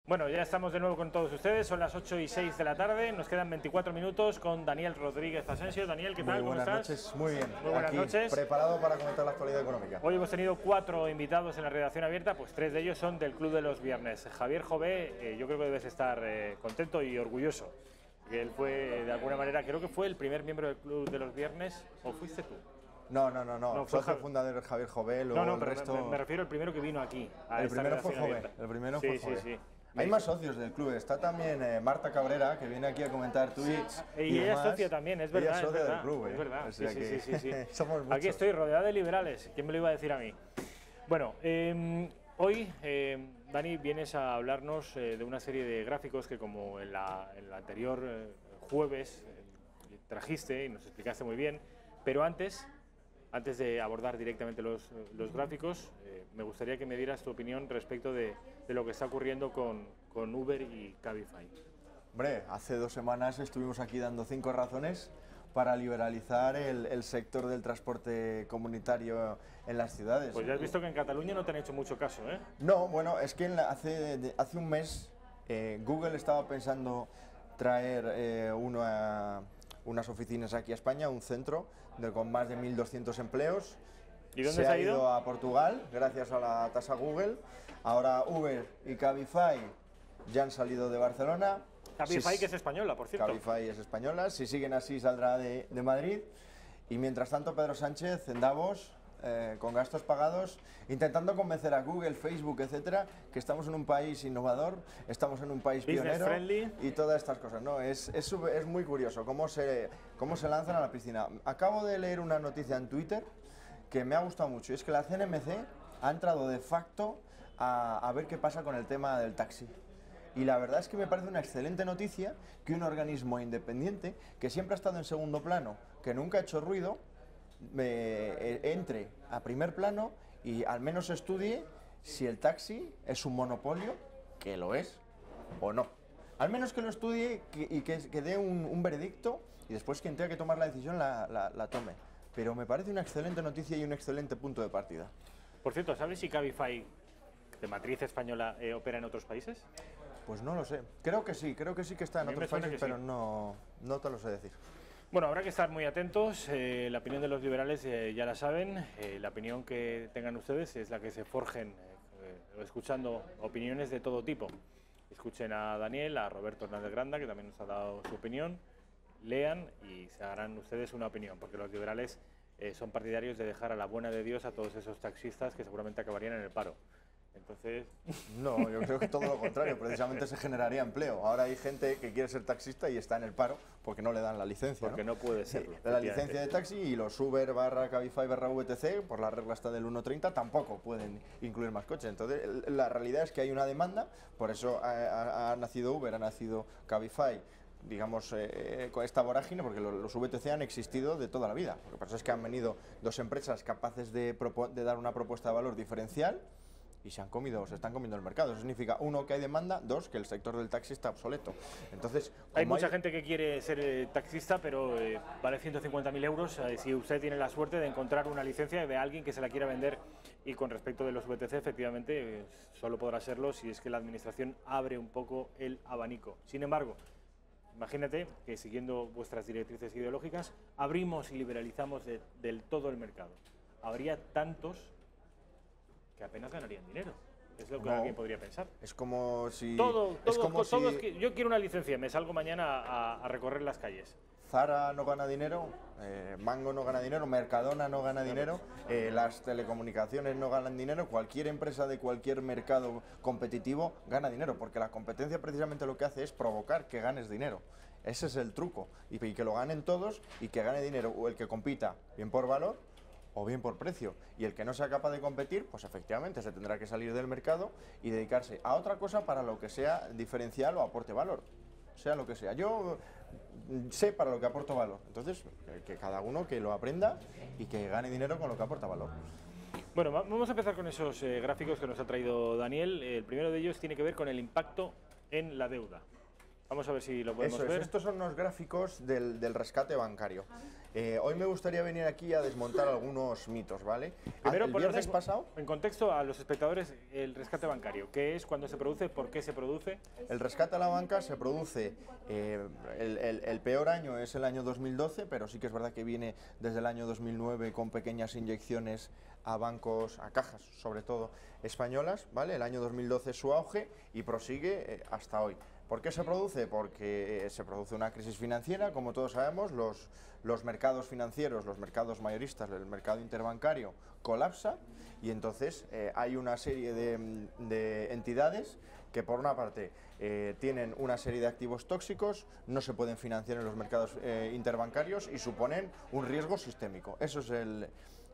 Bueno, ya estamos de nuevo con todos ustedes, son las 8:06 de la tarde, nos quedan 24 minutos con Daniel Rodríguez Asensio. Daniel, ¿qué tal? Muy buenas ¿Cómo estás? Noches, muy bien. Muy buenas noches. Preparado para comentar la actualidad económica. Hoy hemos tenido 4 invitados en la redacción abierta, pues 3 de ellos son del Club de los Viernes. Javier Jové, yo creo que debes estar contento y orgulloso, que él fue, de alguna manera, creo que fue el primer miembro del Club de los Viernes, ¿o fuiste tú? No, soy el fundador Javier Jové, luego no, el pero resto... me refiero al primero que vino aquí. El primero fue Jové. El primero fue Jové. Sí. Hay más socios del club, está también Marta Cabrera, que viene aquí a comentar tweets. Y ella es socia también, es verdad. Ella es socia del club, es verdad. O sea Sí. Somos muchos. Aquí estoy rodeada de liberales, ¿quién me lo iba a decir a mí? Bueno, hoy, Dani, vienes a hablarnos de una serie de gráficos que, como en la anterior jueves trajiste y nos explicaste muy bien, pero antes de abordar directamente los gráficos, me gustaría que me dieras tu opinión respecto de lo que está ocurriendo con Uber y Cabify. Hombre, hace 2 semanas estuvimos aquí dando 5 razones para liberalizar el sector del transporte comunitario en las ciudades. Pues ya has visto que en Cataluña no te han hecho mucho caso, ¿eh? No, bueno, es que hace un mes Google estaba pensando traer unas oficinas aquí a España, un centro con más de 1.200 empleos. ¿Y dónde se ha ido? A Portugal, gracias a la tasa Google. Ahora Uber y Cabify ya han salido de Barcelona. Cabify, que es española, por cierto. Cabify es española, si siguen así saldrá de Madrid. Y mientras tanto Pedro Sánchez en Davos, con gastos pagados, intentando convencer a Google, Facebook, etcétera, que estamos en un país innovador, estamos en un país business pionero friendly. Y todas estas cosas, ¿no? Es muy curioso cómo se lanzan a la piscina. Acabo de leer una noticia en Twitter que me ha gustado mucho, y es que la CNMC ha entrado de facto a ver qué pasa con el tema del taxi. Y la verdad es que me parece una excelente noticia que un organismo independiente, que siempre ha estado en segundo plano, que nunca ha hecho ruido, entre a primer plano y al menos estudie si el taxi es un monopolio, que lo es, o no. Al menos que lo estudie y que dé un veredicto, y después quien tenga que tomar la decisión la tome. Pero me parece una excelente noticia y un excelente punto de partida. Por cierto, ¿sabes si Cabify, de matriz española, opera en otros países? Pues no lo sé. Creo que sí que está en otros países, pero no te lo sé decir. Bueno, habrá que estar muy atentos. La opinión de los liberales ya la saben. La opinión que tengan ustedes es la que se forjen escuchando opiniones de todo tipo. Escuchen a Daniel, a Roberto Hernández Granda, que también nos ha dado su opinión. Lean y se harán ustedes una opinión, porque los liberales son partidarios de dejar a la buena de Dios a todos esos taxistas que seguramente acabarían en el paro. Entonces... No, yo creo que todo lo contrario, precisamente se generaría empleo. Ahora hay gente que quiere ser taxista y está en el paro porque no le dan la licencia. Porque no puede serlo. La licencia de taxi, y los Uber / Cabify / VTC, por la regla está del 1.30, tampoco pueden incluir más coches. Entonces la realidad es que hay una demanda, por eso ha nacido Uber, ha nacido Cabify, digamos, con esta vorágine, porque los VTC han existido de toda la vida. Lo que pasa es que han venido 2 empresas capaces de dar una propuesta de valor diferencial y se están comiendo el mercado. Eso significa, 1, que hay demanda, 2, que el sector del taxi está obsoleto. Entonces, hay mucha gente que quiere ser taxista, pero vale 150.000 euros si usted tiene la suerte de encontrar una licencia de alguien que se la quiera vender. Y con respecto de los VTC, efectivamente, solo podrá serlo si es que la administración abre un poco el abanico. Sin embargo, imagínate que, siguiendo vuestras directrices ideológicas, abrimos y liberalizamos del todo el mercado. Habría tantos que apenas ganarían dinero. Es lo que alguien podría pensar. Es como si... yo quiero una licencia, me salgo mañana a recorrer las calles. Zara no gana dinero, Mango no gana dinero, Mercadona no gana dinero, las telecomunicaciones no ganan dinero, cualquier empresa de cualquier mercado competitivo gana dinero, porque la competencia precisamente lo que hace es provocar que ganes dinero. Ese es el truco, y que lo ganen todos y que gane dinero, o el que compita bien por valor o bien por precio, y el que no sea capaz de competir, pues efectivamente se tendrá que salir del mercado y dedicarse a otra cosa para lo que sea diferencial o aporte valor, sea lo que sea. Yo sé para lo que aporto valor, entonces que cada uno que lo aprenda y que gane dinero con lo que aporta valor. Bueno, vamos a empezar con esos gráficos que nos ha traído Daniel. El primero de ellos tiene que ver con el impacto en la deuda. Vamos a ver si lo podemos Eso es, ver. estos son los gráficos del rescate bancario. Hoy me gustaría venir aquí a desmontar algunos mitos, ¿vale? Primero, El poner viernes pasado, en contexto a los espectadores el rescate bancario. ¿Qué es, cuándo se produce, por qué se produce? el rescate a la banca se produce, el peor año es el año 2012, pero sí que es verdad que viene desde el año 2009 con pequeñas inyecciones a bancos, a cajas, sobre todo españolas, ¿vale? El año 2012 es su auge y prosigue hasta hoy. ¿Por qué se produce? Porque se produce una crisis financiera, como todos sabemos, los mercados financieros, los mercados mayoristas, el mercado interbancario colapsa y entonces hay una serie de entidades que por una parte tienen una serie de activos tóxicos, no se pueden financiar en los mercados interbancarios y suponen un riesgo sistémico. Eso es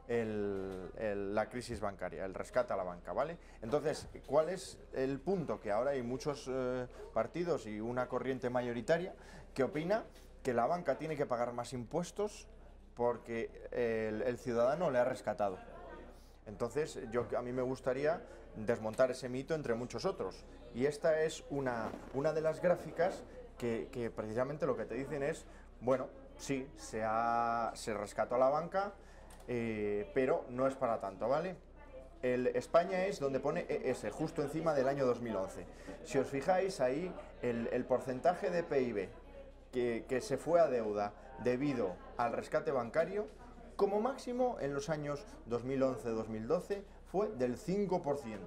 la crisis bancaria, el rescate a la banca, ¿vale? Entonces, ¿cuál es el punto? Que ahora hay muchos partidos y una corriente mayoritaria que opina que la banca tiene que pagar más impuestos porque el ciudadano le ha rescatado. Entonces, a mí me gustaría desmontar ese mito entre muchos otros. Y esta es una de las gráficas que precisamente lo que te dicen es, bueno, sí, se rescató a la banca, pero no es para tanto, ¿vale? España es donde pone ES, justo encima del año 2011. Si os fijáis ahí, el porcentaje de PIB que se fue a deuda debido al rescate bancario, como máximo en los años 2011-2012 fue del 5%.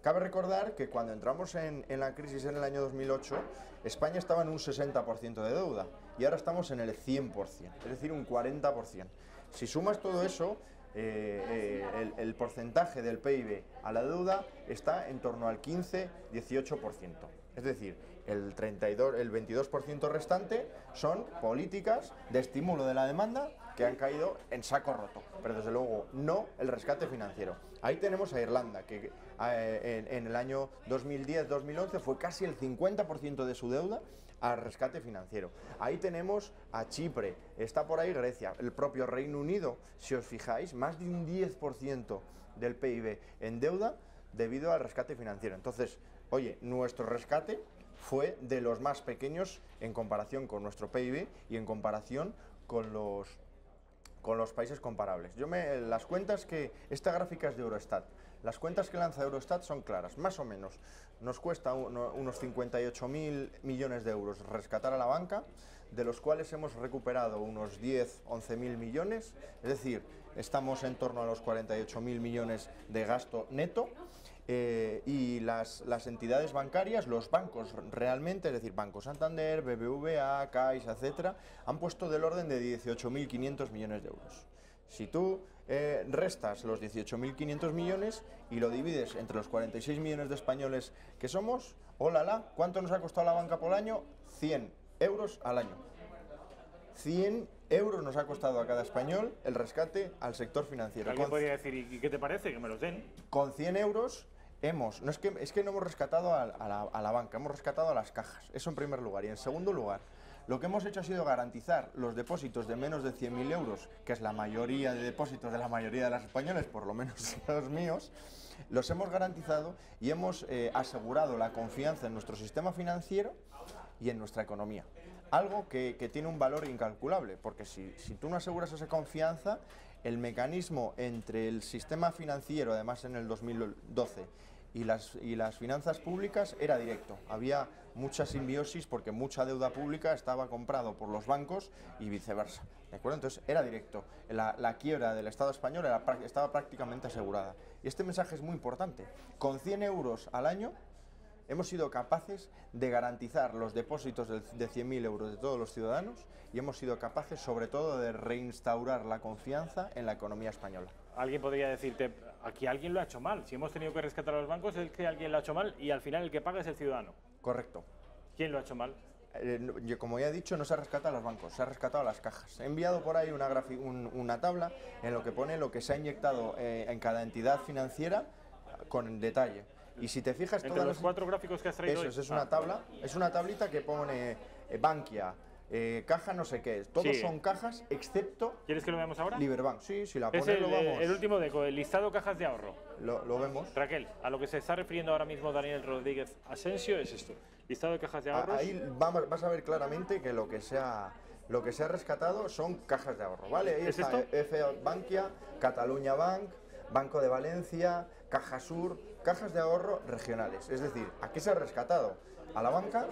Cabe recordar que cuando entramos en la crisis en el año 2008, España estaba en un 60% de deuda y ahora estamos en el 100%, es decir, un 40%. Si sumas todo eso, el porcentaje del PIB a la deuda está en torno al 15-18%. Es decir, el 22% restante son políticas de estímulo de la demanda que han caído en saco roto, pero desde luego no el rescate financiero. Ahí tenemos a Irlanda, que en el año 2010-2011 fue casi el 50% de su deuda al rescate financiero. Ahí tenemos a Chipre, está por ahí Grecia, el propio Reino Unido, si os fijáis, más de un 10% del PIB en deuda debido al rescate financiero. Entonces, oye, nuestro rescate fue de los más pequeños en comparación con nuestro PIB y en comparación con los países comparables. Las cuentas esta gráfica es de Eurostat. Las cuentas que lanza Eurostat son claras, más o menos. Nos cuesta unos 58.000 millones de euros rescatar a la banca, de los cuales hemos recuperado unos 11.000 millones, es decir, estamos en torno a los 48.000 millones de gasto neto. Y las entidades bancarias, los bancos realmente, es decir, Banco Santander, BBVA, Caixa, etcétera, han puesto del orden de 18.500 millones de euros. Si tú restas los 18.500 millones y lo divides entre los 46 millones de españoles que somos, ¡olala! ¿Cuánto nos ha costado la banca por año? 100 euros al año. 100 euros nos ha costado a cada español el rescate al sector financiero. Alguien podría decir, ¿y qué te parece? Que me los den. Con 100 euros es que no hemos rescatado a la banca, hemos rescatado a las cajas, eso en primer lugar. Y en segundo lugar, lo que hemos hecho ha sido garantizar los depósitos de menos de 100.000 euros, que es la mayoría de depósitos de la mayoría de los españoles, por lo menos los míos, los hemos garantizado y hemos asegurado la confianza en nuestro sistema financiero y en nuestra economía. Algo que tiene un valor incalculable, porque si tú no aseguras esa confianza, el mecanismo entre el sistema financiero, además en el 2012, y las finanzas públicas era directo. Había mucha simbiosis porque mucha deuda pública estaba comprado por los bancos y viceversa. ¿De acuerdo? Entonces era directo. La quiebra del Estado español estaba prácticamente asegurada. Y este mensaje es muy importante. Con 100 euros al año hemos sido capaces de garantizar los depósitos de 100.000 euros de todos los ciudadanos y hemos sido capaces, sobre todo, de reinstaurar la confianza en la economía española. Alguien podría decirte, aquí alguien lo ha hecho mal. Si hemos tenido que rescatar a los bancos, es que alguien lo ha hecho mal y al final el que paga es el ciudadano. Correcto. ¿Quién lo ha hecho mal? Como ya he dicho, no se ha rescatado a los bancos, se ha rescatado a las cajas. He enviado por ahí una tabla en lo que pone lo que se ha inyectado en cada entidad financiera con detalle. Y si te fijas, entre los 4 gráficos que has traído eso es una tabla, es una tablita que pone Bankia, caja no sé qué, todos son cajas excepto... ¿Quieres que lo veamos ahora? Liberbank, sí, si la Es pones lo vamos. el último el listado cajas de ahorro. Lo vemos. Raquel, a lo que se está refiriendo ahora mismo Daniel Rodríguez Asensio es esto. Listado de cajas de ahorros. Ahí vas a ver claramente que lo que se ha rescatado son cajas de ahorro, ¿vale? Ahí ¿Es está esto? Bankia, Cataluña Bank, Banco de Valencia, Caja Sur, cajas de ahorro regionales. Es decir, ¿a qué se ha rescatado? ¿A la banca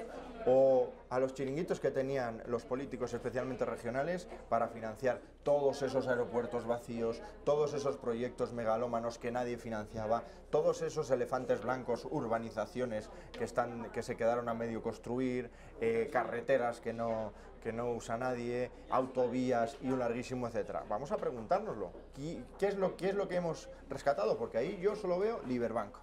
o a los chiringuitos que tenían los políticos, especialmente regionales, para financiar todos esos aeropuertos vacíos, todos esos proyectos megalómanos que nadie financiaba, todos esos elefantes blancos, urbanizaciones que se quedaron a medio construir, carreteras que no usa nadie, autovías y un larguísimo etcétera? Vamos a preguntárnoslo. ¿Qué es lo que hemos rescatado? Porque ahí yo solo veo Liberbank.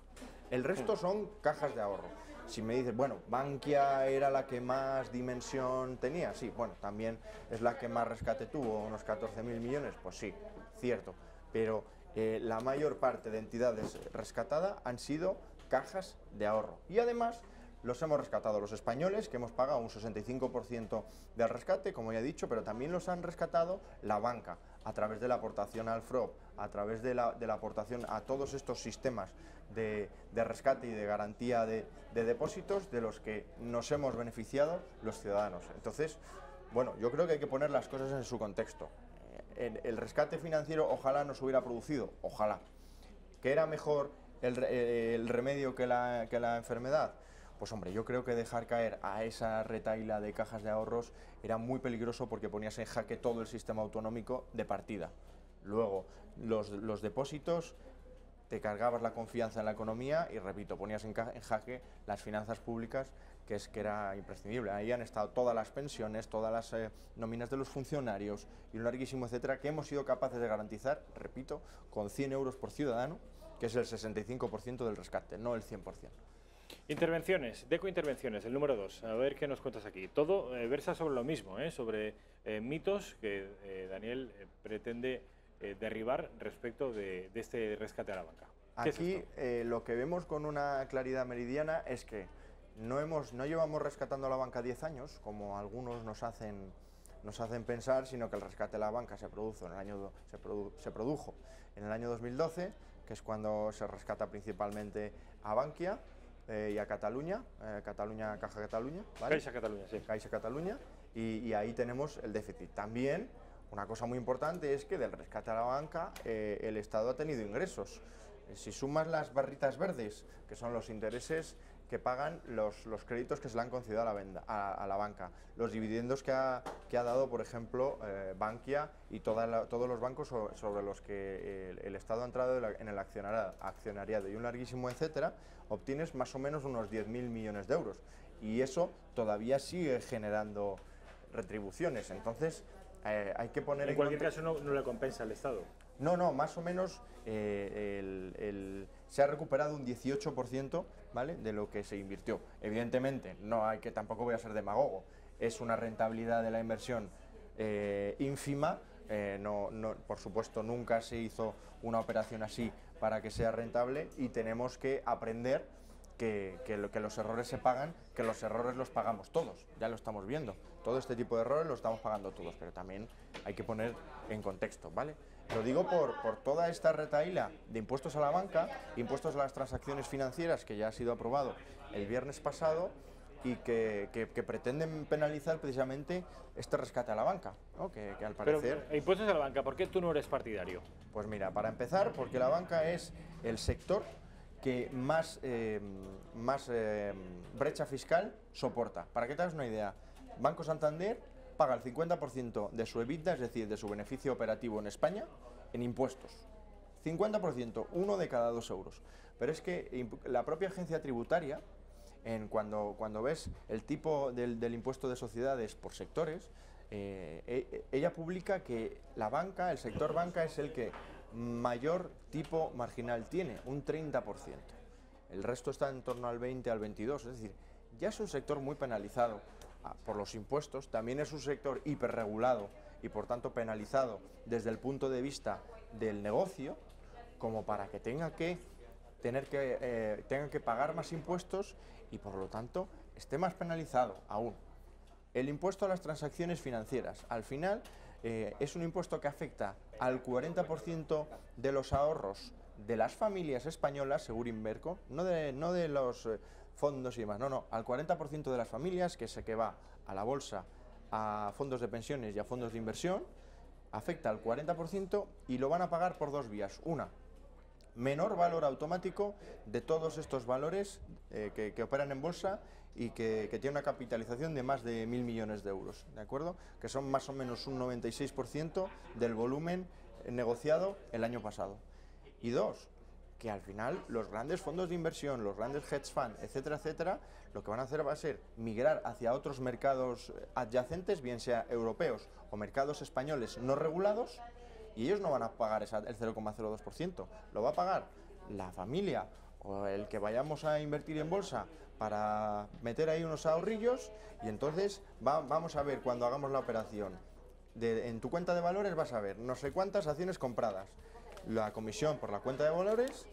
El resto son cajas de ahorro. Si me dices, bueno, Bankia era la que más dimensión tenía, sí, bueno, también es la que más rescate tuvo, unos 14.000 millones, pues sí, cierto, pero la mayor parte de entidades rescatadas han sido cajas de ahorro. Y además los hemos rescatado los españoles, que hemos pagado un 65% del rescate, como ya he dicho, pero también los han rescatado la banca, a través de la aportación al FROB, a través de la aportación a todos estos sistemas de rescate y de garantía de depósitos de los que nos hemos beneficiado los ciudadanos. Entonces, bueno, yo creo que hay que poner las cosas en su contexto. El rescate financiero ojalá no se hubiera producido, ojalá. ¿Que era mejor el remedio que la enfermedad? Pues hombre, yo creo que dejar caer a esa retahíla de cajas de ahorros era muy peligroso porque ponías en jaque todo el sistema autonómico de partida. Luego, los depósitos, te cargabas la confianza en la economía y, repito, ponías en jaque las finanzas públicas, que era imprescindible. Ahí han estado todas las pensiones, todas las nóminas de los funcionarios y un larguísimo etcétera, que hemos sido capaces de garantizar, repito, con 100 euros por ciudadano, que es el 65% del rescate, no el 100%. Intervenciones, Deco Intervenciones, el número 2. A ver qué nos cuentas aquí. Todo versa sobre lo mismo, sobre mitos que Daniel pretende derribar respecto de este rescate a la banca. Aquí lo que vemos con una claridad meridiana es que no llevamos rescatando a la banca 10 años, como algunos nos hacen pensar, sino que el rescate a la banca se produjo en el año 2012, que es cuando se rescata principalmente a Bankia y a Cataluña, Caja Cataluña, ¿vale? Caixa Cataluña, sí. Caixa Cataluña, y ahí tenemos el déficit. También, una cosa muy importante es que del rescate a la banca el Estado ha tenido ingresos. Si sumas las barritas verdes, que son los intereses que pagan los créditos que se le han concedido a la banca, los dividendos que ha dado, por ejemplo, Bankia y todos los bancos sobre los que el Estado ha entrado en el accionariado y un larguísimo etcétera, obtienes más o menos unos 10.000 millones de euros. Y eso todavía sigue generando retribuciones. Entonces, hay que poner en cualquier caso no le compensa al Estado. No, más o menos se ha recuperado un 18%, ¿vale?, de lo que se invirtió. Evidentemente, tampoco voy a ser demagogo, es una rentabilidad de la inversión ínfima. Por supuesto, nunca se hizo una operación así para que sea rentable, y tenemos que aprender que los errores se pagan, que los errores los pagamos todos, ya lo estamos viendo. Todo este tipo de errores los estamos pagando todos, pero también hay que poner en contexto, ¿vale? Lo digo por toda esta retahíla de impuestos a la banca, impuestos a las transacciones financieras, que ya ha sido aprobado el viernes pasado y que pretenden penalizar precisamente este rescate a la banca, ¿no? Que al parecer... Pero, impuestos a la banca, ¿por qué tú no eres partidario? Pues mira, para empezar, porque la banca es el sector que más brecha fiscal soporta. Para que te hagas una idea, Banco Santander paga el 50% de su EBITDA, es decir, de su beneficio operativo en España, en impuestos. 50%, 1 de cada 2 euros. Pero es que la propia agencia tributaria, cuando ves el tipo del impuesto de sociedades por sectores, ella publica que la banca, el sector banca, es el que mayor tipo marginal tiene, un 30%. El resto está en torno al 20, al 22, es decir, ya es un sector muy penalizado por los impuestos, también es un sector hiperregulado y por tanto penalizado desde el punto de vista del negocio, como para que tenga que pagar más impuestos y por lo tanto esté más penalizado aún. El impuesto a las transacciones financieras. Al final es un impuesto que afecta al 40% de los ahorros de las familias españolas, según Inverco, no de los fondos y demás, no, al 40% de las familias, que va a la bolsa, a fondos de pensiones y a fondos de inversión, afecta al 40% y lo van a pagar por dos vías. Una, menor valor automático de todos estos valores que operan en bolsa y que tiene una capitalización de más de 1.000 millones de euros, ¿de acuerdo? Que son más o menos un 96% del volumen negociado el año pasado. Y dos, que al final los grandes fondos de inversión, los grandes hedge funds, etcétera, etcétera, lo que van a hacer va a ser migrar hacia otros mercados adyacentes, bien sea europeos o mercados españoles no regulados, y ellos no van a pagar el 0,02%, lo va a pagar la familia o el que vayamos a invertir en bolsa para meter ahí unos ahorrillos, y entonces vamos a ver cuando hagamos la operación, en tu cuenta de valores vas a ver no sé cuántas acciones compradas, la comisión por la cuenta de valores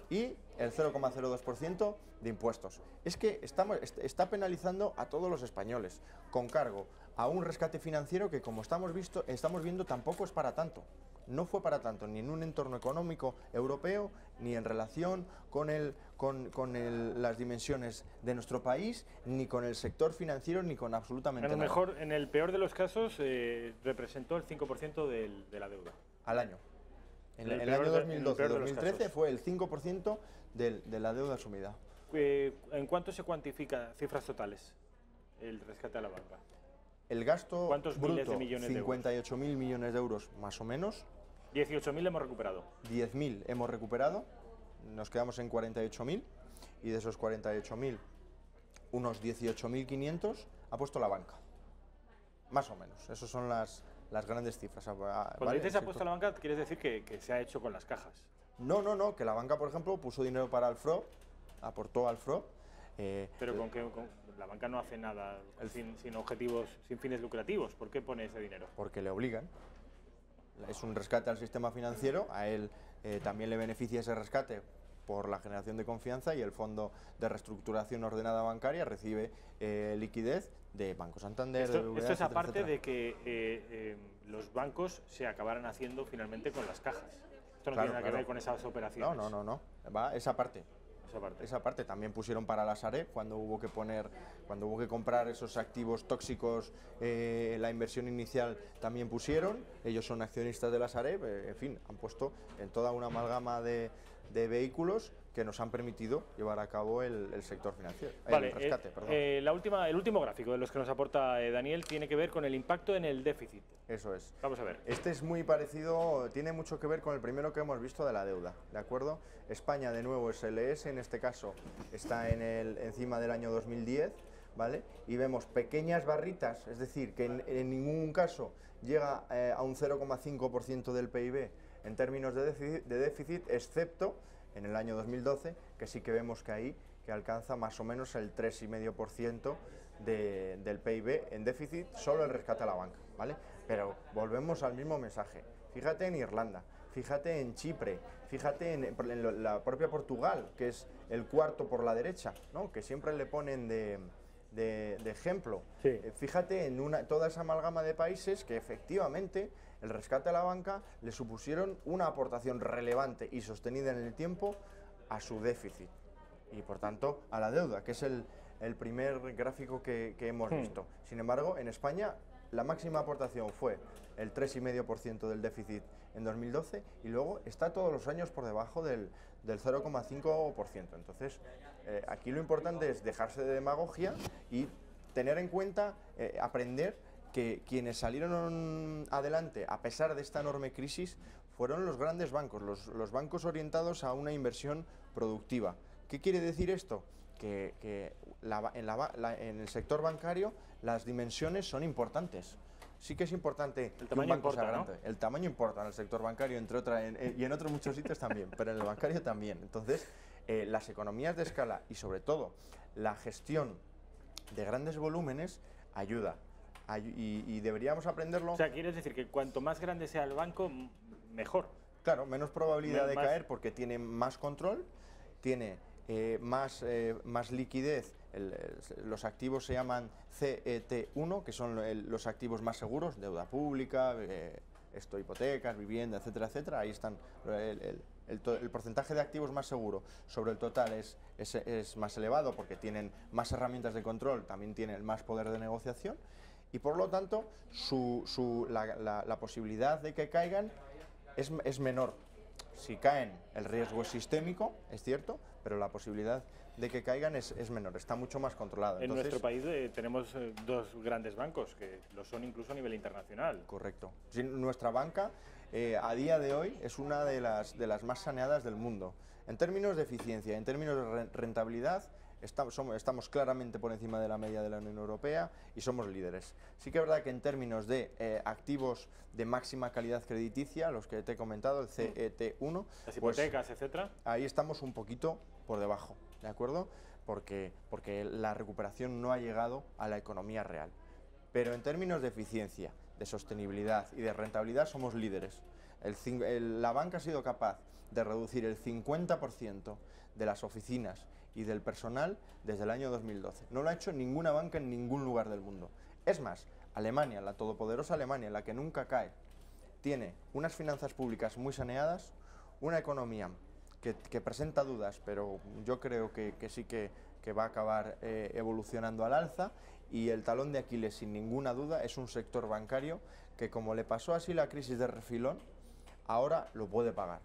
y el 0,02% de impuestos. Es que está penalizando a todos los españoles, con cargo a un rescate financiero que, como estamos viendo, tampoco es para tanto. No fue para tanto, ni en un entorno económico europeo, ni en relación con las dimensiones de nuestro país, ni con el sector financiero, ni con absolutamente nada. A lo mejor, en el peor de los casos, representó el 5% de la deuda. Al año. En el año 2012-2013 fue el 5% de la deuda asumida. ¿En cuánto se cuantifica, cifras totales, el rescate a la banca? El gasto bruto, 58.000 millones de euros más o menos. 18.000 hemos recuperado. 10.000 hemos recuperado, nos quedamos en 48.000, y de esos 48.000, unos 18.500 ha puesto la banca. Más o menos, esas son las grandes cifras. Cuando dices ha puesto la banca, ¿quieres decir que se ha hecho con las cajas? No, que la banca, por ejemplo, puso dinero para el FROB, aportó al FROB. Pero la banca no hace nada sin objetivos, sin fines lucrativos. ¿Por qué pone ese dinero? Porque le obligan. Es un rescate al sistema financiero, a él también le beneficia ese rescate por la generación de confianza, y el Fondo de Reestructuración Ordenada Bancaria recibe liquidez de Banco Santander, de BBVA, esto es aparte etcétera. de que los bancos se acabaran haciendo finalmente con las cajas. Esto no tiene nada que ver con esas operaciones. No. Va esa parte. Esa parte También pusieron para la Sareb cuando hubo que comprar esos activos tóxicos, la inversión inicial también pusieron. Ellos son accionistas de la Sareb, en fin, han puesto en toda una amalgama de vehículos que nos han permitido llevar a cabo el sector financiero, vale, el rescate, perdón. El último gráfico de los que nos aporta Daniel tiene que ver con el impacto en el déficit. Eso es. Vamos a ver. Este es muy parecido, tiene mucho que ver con el primero que hemos visto de la deuda, ¿de acuerdo? España, de nuevo, SLS, en este caso está encima del año 2010, ¿vale? Y vemos pequeñas barritas, es decir, que en ningún caso llega a un 0,5% del PIB en términos de déficit, excepto en el año 2012, que sí que vemos que ahí que alcanza más o menos el 3,5% del PIB en déficit, solo el rescate a la banca, ¿vale? Pero volvemos al mismo mensaje. Fíjate en Irlanda, fíjate en Chipre, fíjate en la propia Portugal, que es el cuarto por la derecha, ¿no? Que siempre le ponen de ejemplo. Sí. Fíjate en toda esa amalgama de países que efectivamente el rescate a la banca le supusieron una aportación relevante y sostenida en el tiempo a su déficit y, por tanto, a la deuda, que es el primer gráfico que hemos visto. Sin embargo, en España la máxima aportación fue el 3,5% del déficit en 2012, y luego está todos los años por debajo del 0,5%. Entonces, aquí lo importante es dejarse de demagogia y tener en cuenta, aprender que quienes salieron adelante a pesar de esta enorme crisis fueron los grandes bancos, los bancos orientados a una inversión productiva. ¿Qué quiere decir esto? Que en el sector bancario las dimensiones son importantes. Sí que es importante el tamaño importa, ¿no? El tamaño importa en el sector bancario, entre otras, y en otros muchos sitios también, pero en el bancario también. Entonces, las economías de escala y, sobre todo, la gestión de grandes volúmenes ayuda. Y deberíamos aprenderlo. O sea, quieres decir que cuanto más grande sea el banco, mejor. Claro, menos probabilidad de caer porque tiene más control, tiene más liquidez los activos se llaman CET1, que son los activos más seguros, deuda pública, hipotecas, vivienda, etcétera, etcétera. Ahí están el porcentaje de activos más seguro sobre el total es más elevado porque tienen más herramientas de control, también tienen más poder de negociación y por lo tanto la posibilidad de que caigan es menor. Si caen, el riesgo es sistémico, es cierto, pero la posibilidad de que caigan es menor, está mucho más controlado. En nuestro país tenemos dos grandes bancos que lo son incluso a nivel internacional. Correcto. Sí, nuestra banca a día de hoy es una de las más saneadas del mundo. En términos de eficiencia, en términos de rentabilidad, estamos claramente por encima de la media de la Unión Europea y somos líderes. Sí que es verdad que en términos de activos de máxima calidad crediticia, los que te he comentado, el CET1, las hipotecas, etcétera, ahí estamos un poquito por debajo, ¿de acuerdo? Porque la recuperación no ha llegado a la economía real. Pero en términos de eficiencia, de sostenibilidad y de rentabilidad somos líderes. La banca ha sido capaz de reducir el 50% de las oficinas y del personal desde el año 2012. No lo ha hecho ninguna banca en ningún lugar del mundo. Es más, Alemania, la todopoderosa Alemania, la que nunca cae, tiene unas finanzas públicas muy saneadas, una economía que presenta dudas, pero yo creo que sí que va a acabar evolucionando al alza, y el talón de Aquiles, sin ninguna duda, es un sector bancario que, como le pasó así la crisis de refilón, ahora lo puede pagar.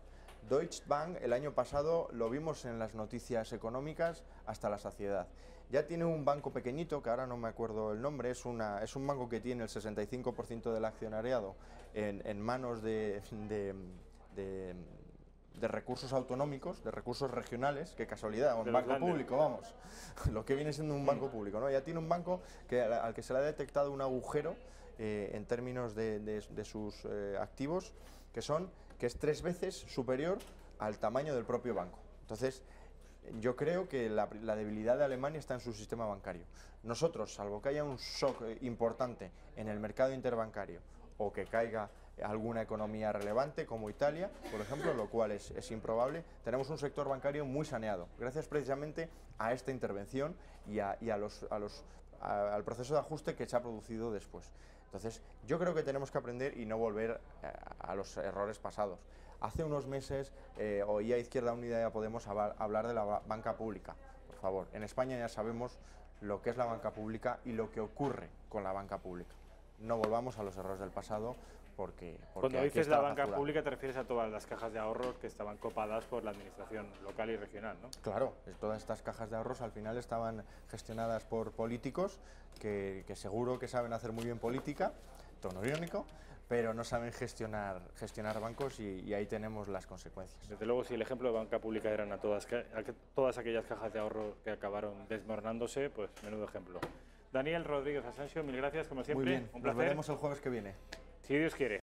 Deutsche Bank el año pasado lo vimos en las noticias económicas hasta la saciedad. Ya tiene un banco pequeñito, que ahora no me acuerdo el nombre, es un banco que tiene el 65% del accionariado en manos de recursos autonómicos, de recursos regionales, qué casualidad, un banco público, vamos, lo que viene siendo un banco público, ¿no? Ya tiene un banco al que se le ha detectado un agujero en términos de sus activos, que es 3 veces superior al tamaño del propio banco. Entonces, yo creo que la debilidad de Alemania está en su sistema bancario. Nosotros, salvo que haya un shock importante en el mercado interbancario o que caiga alguna economía relevante como Italia, por ejemplo, lo cual es improbable, tenemos un sector bancario muy saneado, gracias precisamente a esta intervención y al proceso de ajuste que se ha producido después. Entonces, yo creo que tenemos que aprender y no volver a los errores pasados. Hace unos meses oía Izquierda Unida y a Podemos hablar de la banca pública. Por favor, en España ya sabemos lo que es la banca pública y lo que ocurre con la banca pública. No volvamos a los errores del pasado porque cuando dices la banca pública te refieres a todas las cajas de ahorros que estaban copadas por la administración local y regional, ¿no? Claro, todas estas cajas de ahorros al final estaban gestionadas por políticos que seguro que saben hacer muy bien política, tono irónico, pero no saben gestionar bancos y ahí tenemos las consecuencias. Desde luego, si el ejemplo de banca pública eran a todas aquellas cajas de ahorro que acabaron desmoronándose, pues menudo ejemplo. Daniel Rodríguez Asensio, mil gracias como siempre. Muy bien, un placer. Nos veremos el jueves que viene. Si Dios quiere.